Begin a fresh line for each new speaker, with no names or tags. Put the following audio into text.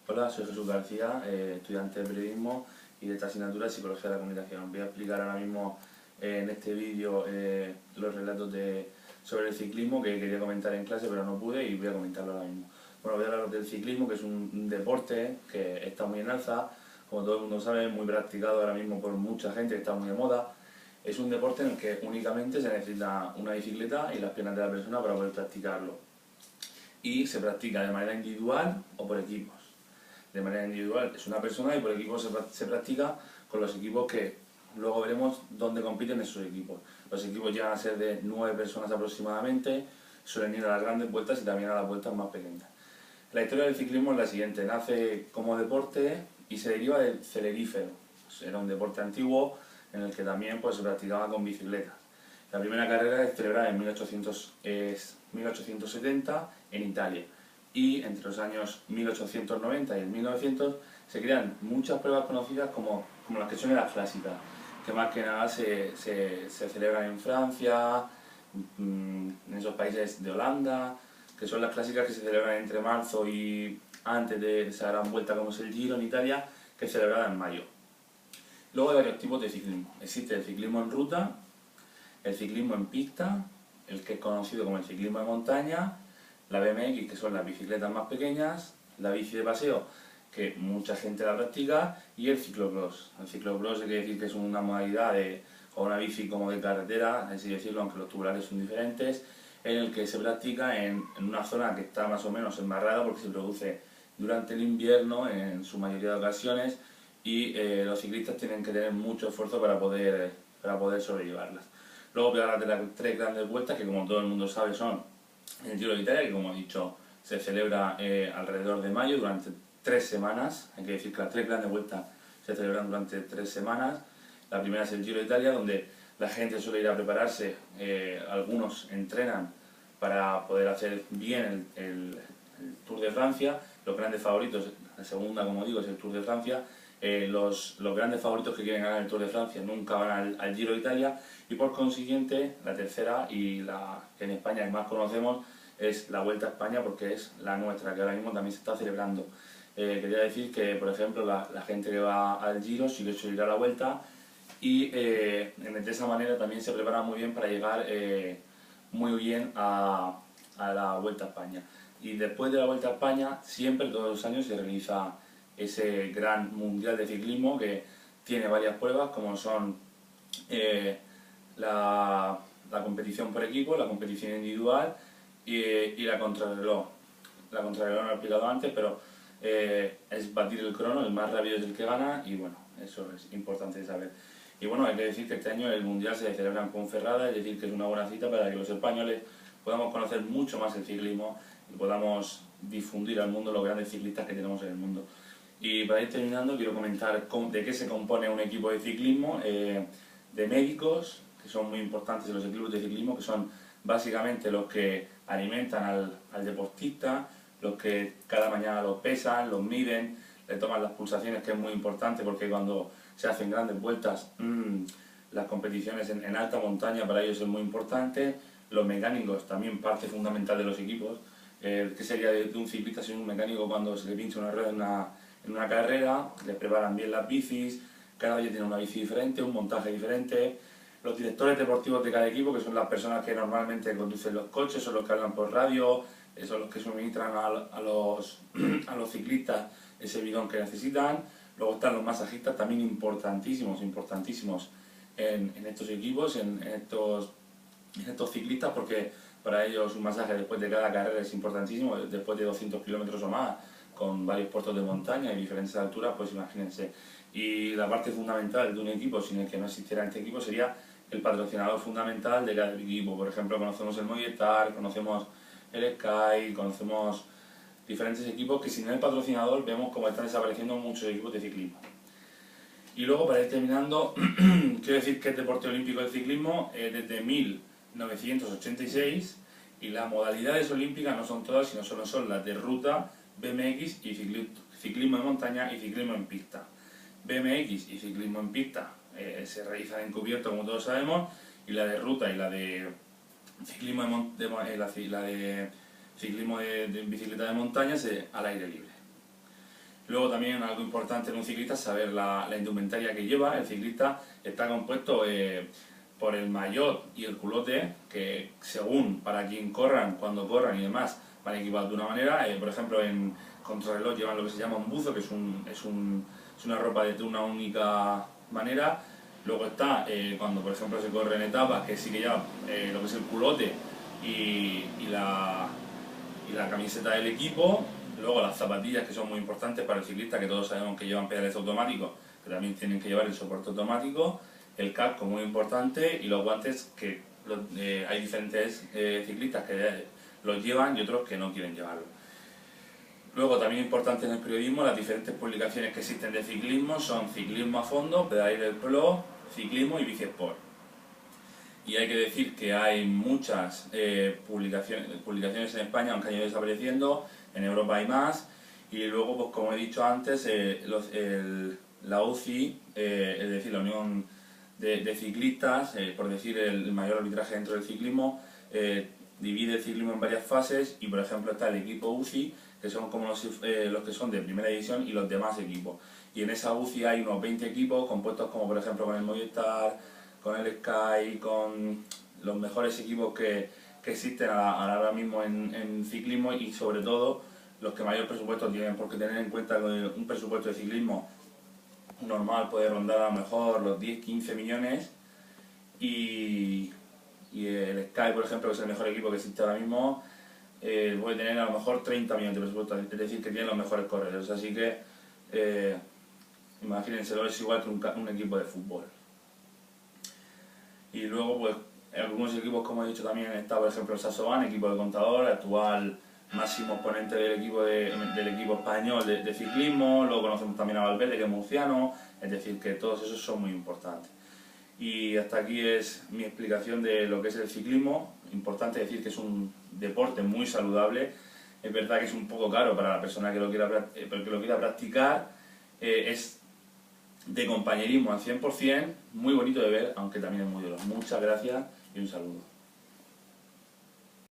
Hola, soy Jesús García, estudiante de periodismo y de esta asignatura de Psicología de la Comunicación. Voy a explicar ahora mismo en este vídeo los relatos sobre el ciclismo que quería comentar en clase pero no pude y voy a comentarlo ahora mismo. Bueno, voy a hablar del ciclismo, que es un deporte que está muy en alza, como todo el mundo sabe, muy practicado ahora mismo por mucha gente, que está muy de moda. Es un deporte en el que únicamente se necesita una bicicleta y las piernas de la persona para poder practicarlo. Y se practica de manera individual o por equipos. De manera individual es una persona y por equipo se practica con los equipos que luego veremos dónde compiten esos equipos. Los equipos llegan a ser de 9 personas aproximadamente, suelen ir a las grandes vueltas y también a las vueltas más pequeñas. La historia del ciclismo es la siguiente: nace como deporte y se deriva del celerífero. Era un deporte antiguo en el que también se practicaba con bicicletas. La primera carrera es celebrada en 1870 en Italia, y entre los años 1890 y el 1900 se crean muchas pruebas conocidas como las que son las clásicas, que más que nada se celebran en Francia, en esos países de Holanda, que son las clásicas que se celebran entre marzo y antes de esa gran vuelta como es el Giro en Italia, que es celebrada en mayo. Luego hay varios tipos de ciclismo. Existe el ciclismo en ruta, el ciclismo en pista, el que es conocido como el ciclismo de montaña, la BMX, que son las bicicletas más pequeñas, la bici de paseo, que mucha gente la practica, y el ciclocross. El ciclocross quiere decir que es una modalidad o una bici como de carretera, así decirlo, aunque los tubulares son diferentes, en el que se practica en una zona que está más o menos embarrada porque se produce durante el invierno en su mayoría de ocasiones, y los ciclistas tienen que tener mucho esfuerzo para poder sobrellevarlas. Luego voy a hablar de las 3 grandes vueltas, que como todo el mundo sabe son el Giro de Italia, que como he dicho se celebra alrededor de mayo durante 3 semanas. Hay que decir que las 3 grandes vueltas se celebran durante 3 semanas. La primera es el Giro de Italia, donde la gente suele ir a prepararse, algunos entrenan para poder hacer bien el Tour de Francia. Los grandes favoritos, la segunda como digo es el Tour de Francia. Los grandes favoritos que quieren ganar el Tour de Francia nunca van al Giro de Italia, y por consiguiente la tercera, y la que en España más conocemos, es la Vuelta a España, porque es la nuestra, que ahora mismo también se está celebrando. Quería decir que, por ejemplo, la gente que va al Giro sí que suele ir a la Vuelta, y de esa manera también se prepara muy bien para llegar muy bien a la Vuelta a España. Y después de la Vuelta a España, siempre, todos los años, se realiza ese gran mundial de ciclismo que tiene varias pruebas, como son la competición por equipo, la competición individual y la contrarreloj. La contrarreloj no lo he explicado antes, pero es batir el crono, el más rápido es el que gana, y bueno, eso es importante de saber. Y bueno, hay que decir que este año el mundial se celebra en Ponferrada, es decir, que es una buena cita para que los españoles podamos conocer mucho más el ciclismo y podamos difundir al mundo los grandes ciclistas que tenemos en el mundo. Y para ir terminando, quiero comentar de qué se compone un equipo de ciclismo: de médicos, que son muy importantes en los equipos de ciclismo, que son básicamente los que alimentan al deportista, los que cada mañana los pesan, los miden, le toman las pulsaciones, que es muy importante porque cuando se hacen grandes vueltas, las competiciones en alta montaña para ellos es muy importante. Los mecánicos, también parte fundamental de los equipos. ¿Qué sería de un ciclista sin un mecánico cuando se le pincha una rueda en una carrera? Les preparan bien las bicis, cada día tienen una bici diferente, un montaje diferente. Los directores deportivos de cada equipo, que son las personas que normalmente conducen los coches, son los que hablan por radio, son los que suministran a los ciclistas ese bidón que necesitan. Luego están los masajistas, también importantísimos en estos equipos, en estos ciclistas, porque para ellos un masaje después de cada carrera es importantísimo, después de 200 kilómetros o más, con varios puertos de montaña y diferentes alturas, pues imagínense. Y la parte fundamental de un equipo, sin el que no existiera este equipo, sería el patrocinador fundamental de cada equipo. Por ejemplo, conocemos el Movistar, conocemos el Sky, conocemos diferentes equipos que sin el patrocinador vemos cómo están desapareciendo muchos equipos de ciclismo. Y luego, para ir terminando, quiero decir que es deporte olímpico el ciclismo desde 1986, y las modalidades olímpicas no son todas, sino solo son las de ruta, BMX y ciclismo de montaña y ciclismo en pista. BMX y ciclismo en pista se realizan en cubierto, como todos sabemos, y la de ruta y la de ciclismo de bicicleta de montaña al aire libre. Luego también algo importante en un ciclista es saber la indumentaria que lleva. El ciclista está compuesto por el maillot y el culote, que según para quien corran, cuando corran y demás, van equipados de una manera. Por ejemplo, en contrarreloj llevan lo que se llama un buzo, que es una ropa de una única manera. Luego está cuando por ejemplo se corre en etapas, que sí que lleva lo que es el culote y la camiseta del equipo. Luego las zapatillas, que son muy importantes para el ciclista, que todos sabemos que llevan pedales automáticos, que también tienen que llevar el soporte automático. El casco, muy importante, y los guantes, que hay diferentes ciclistas que los llevan y otros que no quieren llevarlo. Luego también importante en el periodismo, las diferentes publicaciones que existen de ciclismo son Ciclismo a Fondo, Pedal del Pro, Ciclismo y Bici Sport. Y hay que decir que hay muchas publicaciones en España, aunque han ido desapareciendo, en Europa hay más. Y luego, pues como he dicho antes, la UCI, es decir, la Unión de Ciclistas, por decir el mayor arbitraje dentro del ciclismo, divide el ciclismo en varias fases, y por ejemplo está el equipo UCI, que son como los que son de primera división, y los demás equipos. Y en esa UCI hay unos 20 equipos compuestos como por ejemplo con el Movistar, con el Sky, con los mejores equipos que existen ahora mismo en ciclismo, y sobre todo los que mayor presupuesto tienen, porque tener en cuenta que un presupuesto de ciclismo normal puede rondar a lo mejor los 10-15 millones, y el Sky, por ejemplo, que es el mejor equipo que existe ahora mismo, puede tener a lo mejor 30 millones de presupuesto, es decir, que tiene los mejores corredores. Así que imagínenselo, es igual que un equipo de fútbol. Y luego, pues, algunos equipos, como he dicho también, está por ejemplo el Sasoban, equipo de Contador, actual máximo exponente del equipo español de ciclismo. Luego conocemos también a Valverde, que es murciano, es decir, que todos esos son muy importantes. Y hasta aquí es mi explicación de lo que es el ciclismo. Importante decir que es un deporte muy saludable. Es verdad que es un poco caro para la persona que lo quiera practicar. Es de compañerismo al 100%, muy bonito de ver, aunque también es muy duro. Muchas gracias y un saludo.